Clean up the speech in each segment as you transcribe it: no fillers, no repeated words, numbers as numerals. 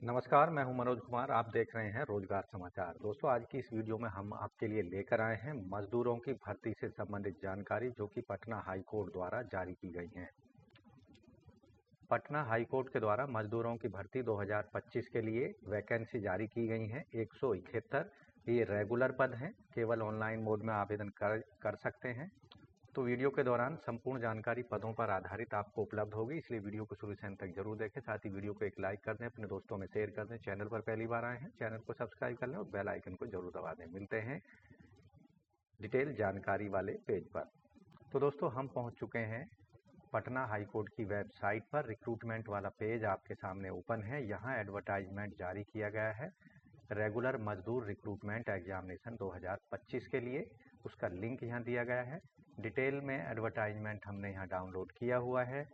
नमस्कार, मैं हूं मनोज कुमार। आप देख रहे हैं रोजगार समाचार। दोस्तों, आज की इस वीडियो में हम आपके लिए लेकर आए हैं मजदूरों की भर्ती से संबंधित जानकारी, जो कि पटना हाई कोर्ट द्वारा जारी की गई है। पटना हाई कोर्ट के द्वारा मजदूरों की भर्ती 2025 के लिए वैकेंसी जारी की गई हैं 171। ये रेगुलर पद हैं, केवल ऑनलाइन मोड में आवेदन कर सकते हैं। तो वीडियो के दौरान संपूर्ण जानकारी पदों पर आधारित आपको उपलब्ध होगी, इसलिए वीडियो को शुरू से अंत तक जरूर देखें। साथ ही वीडियो को एक लाइक कर दें, अपने दोस्तों में शेयर कर दें। चैनल पर पहली बार आए हैं, चैनल को सब्सक्राइब कर लें और बेल आइकन को जरूर दबा दें। मिलते हैं डिटेल जानकारी वाले पेज पर। तो दोस्तों, हम पहुंच चुके हैं पटना हाई कोर्ट की वेबसाइट पर। रिक्रूटमेंट वाला पेज आपके सामने ओपन है। यहाँ एडवर्टाइजमेंट जारी किया गया है रेगुलर मजदूर रिक्रूटमेंट एग्जामिनेशन 2025 के लिए। उसका लिंक यहाँ दिया गया है। डिटेल में एडवर्टाइजमेंट हमने यहाँ डाउनलोड किया हुआ है।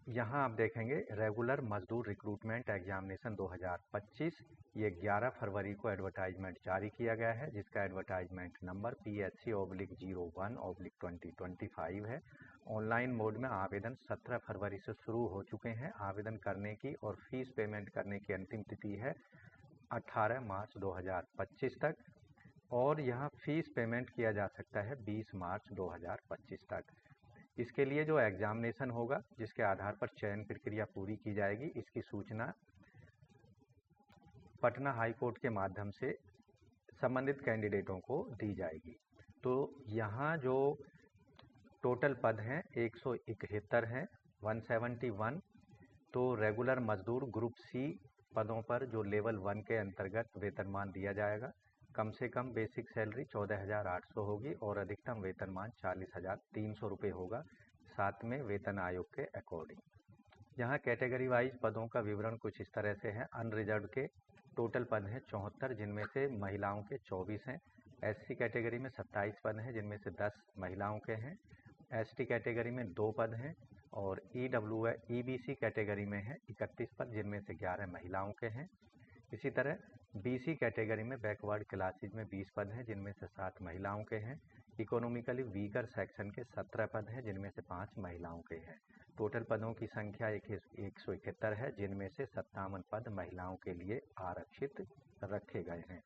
यहाँ आप देखेंगे रेगुलर मजदूर रिक्रूटमेंट एग्जामिनेशन 2025। ये 11 फरवरी को एडवर्टाइजमेंट जारी किया गया है, जिसका एडवर्टाइजमेंट नंबर PHC/01/2025 है। ऑनलाइन मोड में आवेदन 17 फरवरी से शुरू हो चुके हैं। आवेदन करने की और फीस पेमेंट करने की अंतिम तिथि है 18 मार्च 2025 तक, और यहाँ फीस पेमेंट किया जा सकता है 20 मार्च 2025 तक। इसके लिए जो एग्जामिनेशन होगा, जिसके आधार पर चयन प्रक्रिया पूरी की जाएगी, इसकी सूचना पटना हाई कोर्ट के माध्यम से संबंधित कैंडिडेटों को दी जाएगी। तो यहाँ जो टोटल पद हैं 171 हैं, 171। तो रेगुलर मजदूर ग्रुप सी पदों पर जो लेवल 1 के अंतर्गत वेतनमान दिया जाएगा, कम से कम बेसिक सैलरी 14,800 होगी और अधिकतम वेतनमान 40,300 रुपये होगा, साथ में वेतन आयोग के अकॉर्डिंग। यहाँ कैटेगरी वाइज पदों का विवरण कुछ इस तरह से है। अनरिजर्व के टोटल पद हैं 74, जिनमें से महिलाओं के 24 हैं। एससी कैटेगरी में 27 पद हैं, जिनमें से 10 महिलाओं के हैं। एसटी कैटेगरी में 2 पद हैं और ईबीसी कैटेगरी में है 31 पद, जिनमें से 11 महिलाओं के हैं। इसी तरह बीसी कैटेगरी में बैकवर्ड क्लासेज में 20 पद हैं, जिनमें से 7 महिलाओं के हैं। इकोनॉमिकली वीकर सेक्शन के 17 पद हैं, जिनमें से 5 महिलाओं के हैं। टोटल पदों की संख्या 171 है, जिनमें से 57 पद महिलाओं के लिए आरक्षित रखे गए हैं।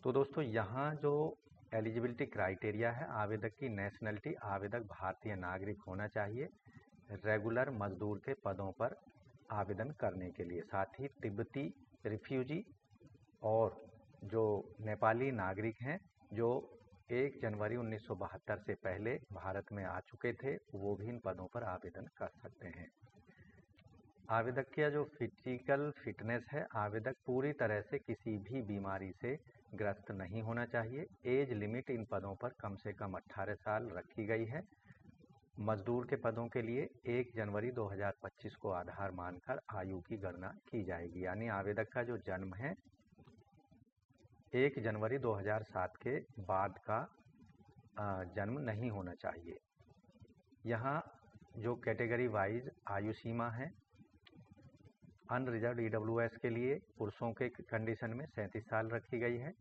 तो दोस्तों, यहाँ जो एलिजिबिलिटी क्राइटेरिया है, आवेदक की नेशनलिटी, आवेदक भारतीय नागरिक होना चाहिए रेगुलर मजदूर के पदों पर आवेदन करने के लिए। साथ ही तिब्बती रिफ्यूजी और जो नेपाली नागरिक हैं, जो 1 जनवरी 1972 से पहले भारत में आ चुके थे, वो भी इन पदों पर आवेदन कर सकते हैं। आवेदक का जो फिजिकल फिटनेस है, आवेदक पूरी तरह से किसी भी बीमारी से ग्रस्त नहीं होना चाहिए। एज लिमिट इन पदों पर कम से कम 18 साल रखी गई है। मजदूर के पदों के लिए 1 जनवरी 2025 को आधार मानकर आयु की गणना की जाएगी, यानी आवेदक का जो जन्म है 1 जनवरी 2007 के बाद का जन्म नहीं होना चाहिए। यहाँ जो कैटेगरी वाइज आयु सीमा है, अनरिजर्व ईडब्ल्यूएस के लिए पुरुषों के कंडीशन में 37 साल रखी गई है,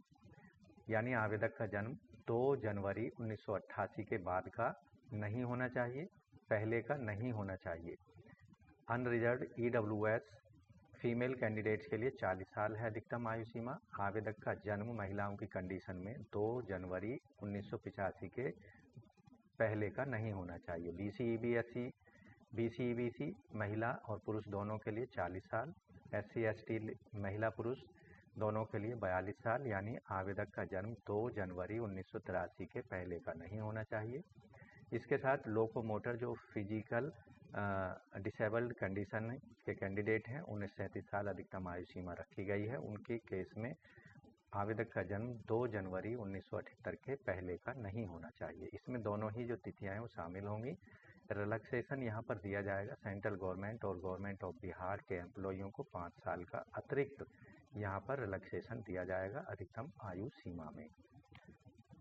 यानी आवेदक का जन्म 2 जनवरी 1988 के बाद का नहीं होना चाहिए, पहले का नहीं होना चाहिए। अनरिजर्व ईडब्ल्यूएस फीमेल कैंडिडेट्स के लिए 40 साल है अधिकतम आयु सीमा। आवेदक का जन्म महिलाओं की कंडीशन में 2 जनवरी 1985 के पहले का नहीं होना चाहिए। बीसी महिला और पुरुष दोनों के लिए 40 साल। SC/ST महिला पुरुष दोनों के लिए 42 साल, यानी आवेदक का जन्म 2 जनवरी 1983 के पहले का नहीं होना चाहिए। इसके साथ लोकोमोटर जो फिजिकल डिसेबल्ड कंडीशन के कैंडिडेट हैं, उन्हें 37 साल अधिकतम आयु सीमा रखी गई है। उनके केस में आवेदक का जन्म 2 जनवरी 1978 के पहले का नहीं होना चाहिए। इसमें दोनों ही जो तिथियां हैं वो शामिल होंगी। रिलैक्सेशन यहाँ पर दिया जाएगा। सेंट्रल गवर्नमेंट और गवर्नमेंट ऑफ बिहार के एम्प्लॉइयों को 5 साल का अतिरिक्त यहाँ पर रिलैक्सेशन दिया जाएगा अधिकतम आयु सीमा में।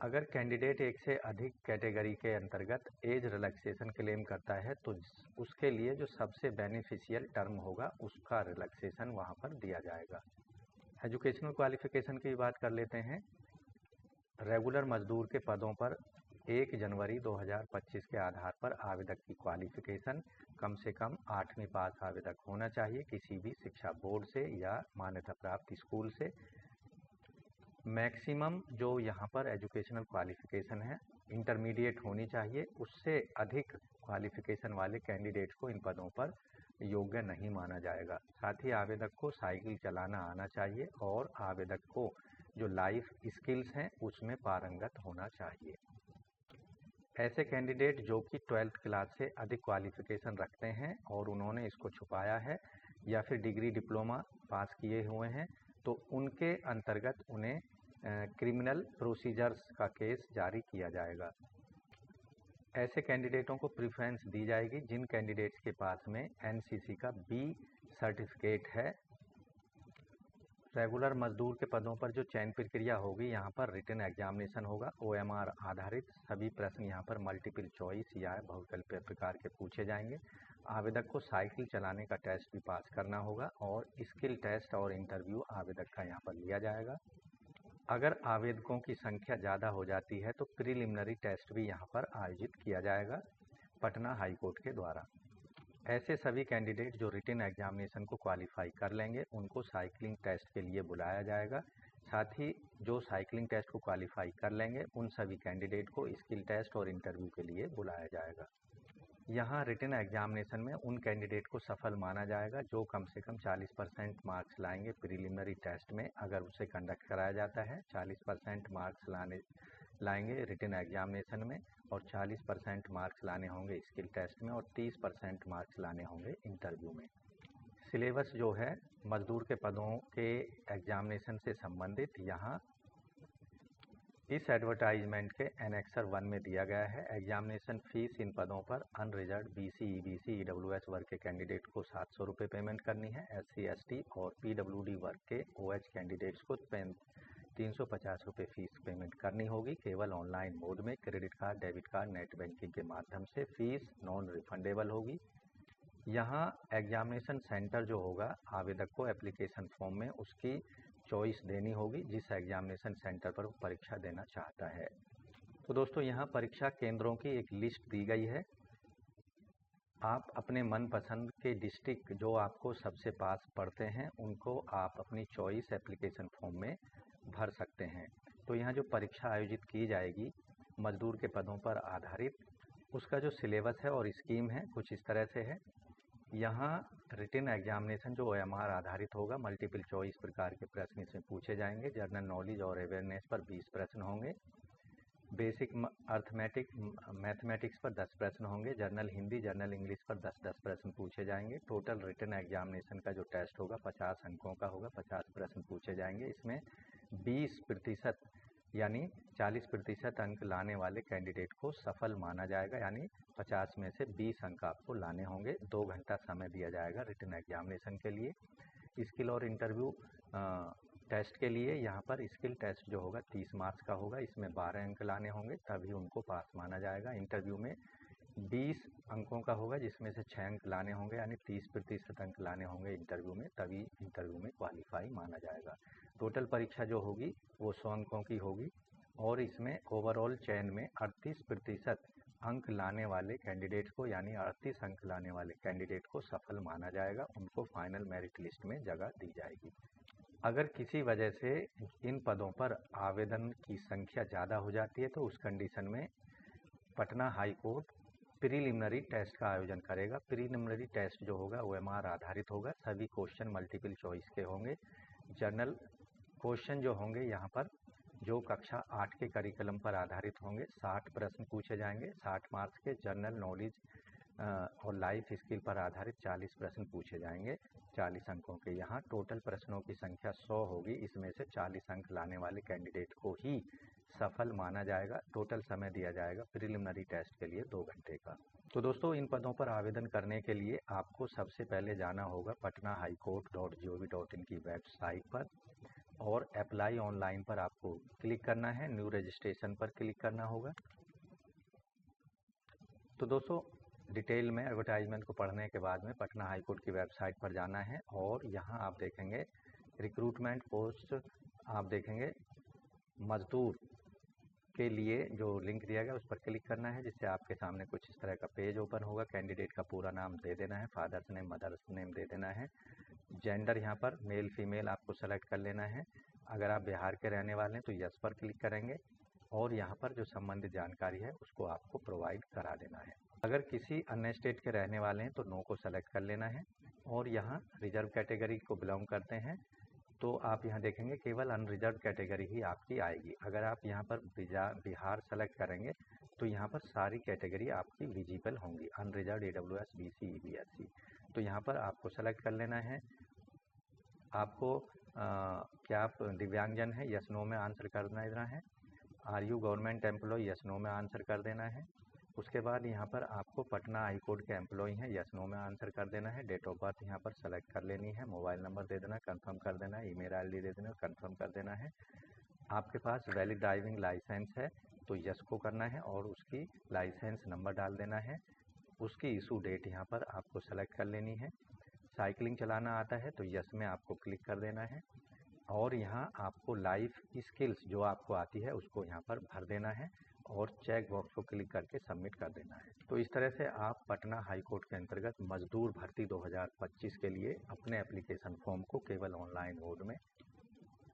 अगर कैंडिडेट एक से अधिक कैटेगरी के अंतर्गत एज रिलैक्सेशन क्लेम करता है, तो उसके लिए जो सबसे बेनिफिशियल टर्म होगा, उसका रिलैक्सेशन वहाँ पर दिया जाएगा। एजुकेशनल क्वालिफिकेशन की बात कर लेते हैं। रेगुलर मजदूर के पदों पर 1 जनवरी 2025 के आधार पर आवेदक की क्वालिफिकेशन कम से कम 8वीं पास आवेदक होना चाहिए किसी भी शिक्षा बोर्ड से या मान्यता प्राप्त स्कूल से। मैक्सिमम जो यहाँ पर एजुकेशनल क्वालिफिकेशन है इंटरमीडिएट होनी चाहिए, उससे अधिक क्वालिफिकेशन वाले कैंडिडेट्स को इन पदों पर योग्य नहीं माना जाएगा। साथ ही आवेदक को साइकिल चलाना आना चाहिए और आवेदक को जो लाइफ स्किल्स हैं उसमें पारंगत होना चाहिए। ऐसे कैंडिडेट जो कि 12th क्लास से अधिक क्वालिफिकेशन रखते हैं और उन्होंने इसको छुपाया है या फिर डिग्री डिप्लोमा पास किए हुए हैं तो उनके अंतर्गत उन्हें क्रिमिनल प्रोसीजर्स का केस जारी किया जाएगा। ऐसे कैंडिडेटों को प्रेफरेंस दी जाएगी जिन कैंडिडेट्स के पास में एनसीसी का बी सर्टिफिकेट है। रेगुलर मजदूर के पदों पर जो चयन प्रक्रिया होगी, यहाँ पर रिटन एग्जामिनेशन होगा, OMR आधारित। सभी प्रश्न यहाँ पर मल्टीपल चॉइस या बहुविकल्पीय प्रकार के पूछे जाएंगे। आवेदक को साइकिल चलाने का टेस्ट भी पास करना होगा और स्किल टेस्ट और इंटरव्यू आवेदक का यहाँ पर लिया जाएगा। अगर आवेदकों की संख्या ज़्यादा हो जाती है तो प्रीलिमिनरी टेस्ट भी यहाँ पर आयोजित किया जाएगा पटना हाई कोर्ट के द्वारा। ऐसे सभी कैंडिडेट जो रिटन एग्जामिनेशन को क्वालिफाई कर लेंगे उनको साइकिलिंग टेस्ट के लिए बुलाया जाएगा। साथ ही जो साइकिलिंग टेस्ट को क्वालिफाई कर लेंगे उन सभी कैंडिडेट को स्किल टेस्ट और इंटरव्यू के लिए बुलाया जाएगा। यहाँ रिटन एग्जामिनेशन में उन कैंडिडेट को सफल माना जाएगा जो कम से कम 40% मार्क्स लाएंगे प्रीलिमिनरी टेस्ट में, अगर उसे कंडक्ट कराया जाता है। 40% मार्क्स लाएंगे रिटन एग्जामिनेशन में और 40% मार्क्स लाने होंगे स्किल टेस्ट में और 30% मार्क्स लाने होंगे इंटरव्यू में। सिलेबस जो है मजदूर के पदों के एग्जामिनेशन से संबंधित यहाँ इस एडवर्टाइजमेंट के एनेक्सर 1 में दिया गया है। एग्जामिनेशन फीस इन पदों पर अनरिजर्व BC, EBC, EWS वर्ग के कैंडिडेट को 700 रुपये पेमेंट करनी है। SC, ST और PWD वर्ग के OH कैंडिडेट्स को 350 रुपये फीस पेमेंट करनी होगी केवल ऑनलाइन मोड में। Credit card, debit card, net banking के माध्यम से। फीस नॉन रिफंडेबल होगी। यहाँ एग्जामिनेशन सेंटर जो होगा आवेदक को एप्लीकेशन फॉर्म में उसकी चॉइस देनी होगी जिस एग्जामिनेशन सेंटर पर वो परीक्षा देना चाहता है। तो दोस्तों यहाँ परीक्षा केंद्रों की एक लिस्ट दी गई है। आप अपने मनपसंद के डिस्ट्रिक्ट जो आपको सबसे पास पड़ते हैं उनको आप अपनी चॉइस एप्लीकेशन फॉर्म में भर सकते हैं। तो यहाँ जो परीक्षा आयोजित की जाएगी मजदूर के पदों पर आधारित, उसका जो सिलेबस है और स्कीम है कुछ इस तरह से है। यहाँ रिटन एग्जामिनेशन जो OMR आधारित होगा, मल्टीपल चॉइस प्रकार के प्रश्न इसमें पूछे जाएंगे। जनरल नॉलेज और अवेयरनेस पर 20 प्रश्न होंगे। बेसिक मैथमेटिक्स पर 10 प्रश्न होंगे। जनरल हिंदी, जनरल इंग्लिश पर 10-10 प्रश्न पूछे जाएंगे। टोटल रिटन एग्जामिनेशन का जो टेस्ट होगा 50 अंकों का होगा, 50 प्रश्न पूछे जाएंगे। इसमें 20% यानी 40% अंक लाने वाले कैंडिडेट को सफल माना जाएगा, यानी 50 में से 20 अंक आपको लाने होंगे। 2 घंटा समय दिया जाएगा रिटन एग्जामिनेशन के लिए। स्किल और इंटरव्यू टेस्ट के लिए यहाँ पर स्किल टेस्ट जो होगा 30 मार्क्स का होगा, इसमें 12 अंक लाने होंगे तभी उनको पास माना जाएगा। इंटरव्यू में 20 अंकों का होगा जिसमें से 6 अंक लाने होंगे, यानी 30% अंक लाने होंगे इंटरव्यू में, तभी इंटरव्यू में क्वालिफाई माना जाएगा। टोटल परीक्षा जो होगी वो 100 अंकों की होगी और इसमें ओवरऑल चयन में 38% अंक लाने वाले कैंडिडेट को, यानी 38 अंक लाने वाले कैंडिडेट को सफल माना जाएगा। उनको फाइनल मेरिट लिस्ट में जगह दी जाएगी। अगर किसी वजह से इन पदों पर आवेदन की संख्या ज़्यादा हो जाती है तो उस कंडीशन में Patna high court preliminary test का आयोजन करेगा। प्रीलिमिनरी टेस्ट जो होगा OMR आधारित होगा। सभी क्वेश्चन मल्टीपल चॉइस के होंगे। जनरल क्वेश्चन जो होंगे यहाँ पर जो कक्षा 8 के करिकुलम पर आधारित होंगे, 60 प्रश्न पूछे जाएंगे 60 मार्क्स के। जनरल नॉलेज और लाइफ स्किल पर आधारित 40 प्रश्न पूछे जाएंगे 40 अंकों के। यहाँ टोटल प्रश्नों की संख्या 100 होगी, इसमें से 40 अंक लाने वाले कैंडिडेट को ही सफल माना जाएगा। टोटल समय दिया जाएगा प्रीलिमिनरी टेस्ट के लिए 2 घंटे का। तो दोस्तों इन पदों पर आवेदन करने के लिए आपको सबसे पहले जाना होगा patnahighcourt.gov.in की वेबसाइट पर और अप्लाई ऑनलाइन पर आपको क्लिक करना है। न्यू रजिस्ट्रेशन पर क्लिक करना होगा। तो दोस्तों डिटेल में एडवर्टाइजमेंट को पढ़ने के बाद में पटना हाई कोर्ट की वेबसाइट पर जाना है और यहाँ आप देखेंगे रिक्रूटमेंट पोस्ट, आप देखेंगे मजदूर के लिए जो लिंक दिया गया उस पर क्लिक करना है, जिससे आपके सामने कुछ इस तरह का पेज ओपन होगा। कैंडिडेट का पूरा नाम दे देना है, फादर्स नेम मदर्स नेम दे देना है। जेंडर यहाँ पर मेल फीमेल आपको सेलेक्ट कर लेना है। अगर आप बिहार के रहने वाले हैं तो यस पर क्लिक करेंगे और यहाँ पर जो संबंधित जानकारी है उसको आपको प्रोवाइड करा देना है। अगर किसी अन्य स्टेट के रहने वाले हैं तो नो को सेलेक्ट कर लेना है। और यहाँ रिजर्व कैटेगरी को बिलोंग करते हैं तो आप यहाँ देखेंगे केवल अनरिजर्व कैटेगरी ही आपकी आएगी। अगर आप यहाँ पर बिहार सेलेक्ट करेंगे तो यहाँ पर सारी कैटेगरी आपकी विजिबल होंगी, अनरिजर्व, AWS, BC, EBSC। तो यहाँ पर आपको सेलेक्ट कर लेना है। आपको क्या आप दिव्यांगजन है, यस नो में आंसर कर देना है। Are you government employ, yes no में आंसर कर देना है। उसके बाद यहाँ पर आपको पटना हाई कोर्ट के एम्प्लॉय हैं, यस नो में आंसर कर देना है। डेट ऑफ बर्थ यहाँ पर सेलेक्ट कर लेनी है। मोबाइल नंबर दे देना, कंफर्म कर देना है। ईमेल आईडी दे देना, कंफर्म कर देना है। आपके पास वैलिड ड्राइविंग लाइसेंस है तो यस को करना है और उसकी लाइसेंस नंबर डाल देना है। उसकी इशू डेट यहाँ पर आपको सेलेक्ट कर लेनी है। साइकिलिंग चलाना आता है तो यस में आपको क्लिक कर देना है। और यहाँ आपको लाइफ स्किल्स जो आपको आती है उसको यहाँ पर भर देना है और चेक बॉक्स को क्लिक करके सबमिट कर देना है। तो इस तरह से आप पटना हाई कोर्ट के अंतर्गत मजदूर भर्ती 2025 के लिए अपने एप्लीकेशन फॉर्म को केवल ऑनलाइन मोड में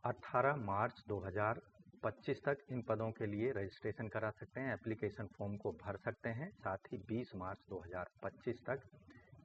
18 मार्च 2025 तक इन पदों के लिए रजिस्ट्रेशन करा सकते हैं, एप्लीकेशन फॉर्म को भर सकते हैं। साथ ही 20 मार्च 2025 तक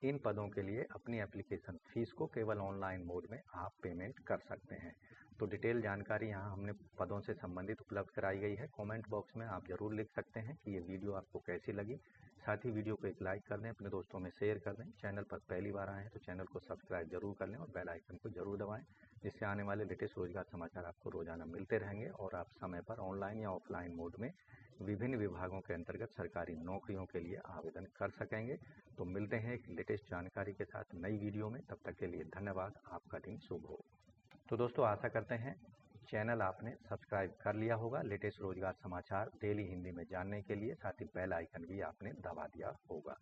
इन पदों के लिए अपनी एप्लीकेशन फीस को केवल ऑनलाइन मोड में आप पेमेंट कर सकते हैं। तो डिटेल जानकारी यहाँ हमने पदों से संबंधित उपलब्ध कराई गई है। कमेंट बॉक्स में आप ज़रूर लिख सकते हैं कि ये वीडियो आपको कैसी लगी। साथ ही वीडियो को एक लाइक कर दें, अपने दोस्तों में शेयर कर दें। चैनल पर पहली बार आए हैं तो चैनल को सब्सक्राइब जरूर कर लें और बेल आइकन को जरूर दबाएं, जिससे आने वाले लेटेस्ट रोजगार समाचार आपको रोजाना मिलते रहेंगे और आप समय पर ऑनलाइन या ऑफलाइन मोड में विभिन्न विभागों के अंतर्गत सरकारी नौकरियों के लिए आवेदन कर सकेंगे। तो मिलते हैं एक लेटेस्ट जानकारी के साथ नई वीडियो में। तब तक के लिए धन्यवाद। आपका दिन शुभ हो। तो दोस्तों आशा करते हैं चैनल आपने सब्सक्राइब कर लिया होगा लेटेस्ट रोजगार समाचार डेली हिंदी में जानने के लिए। साथ ही बेल आइकन भी आपने दबा दिया होगा।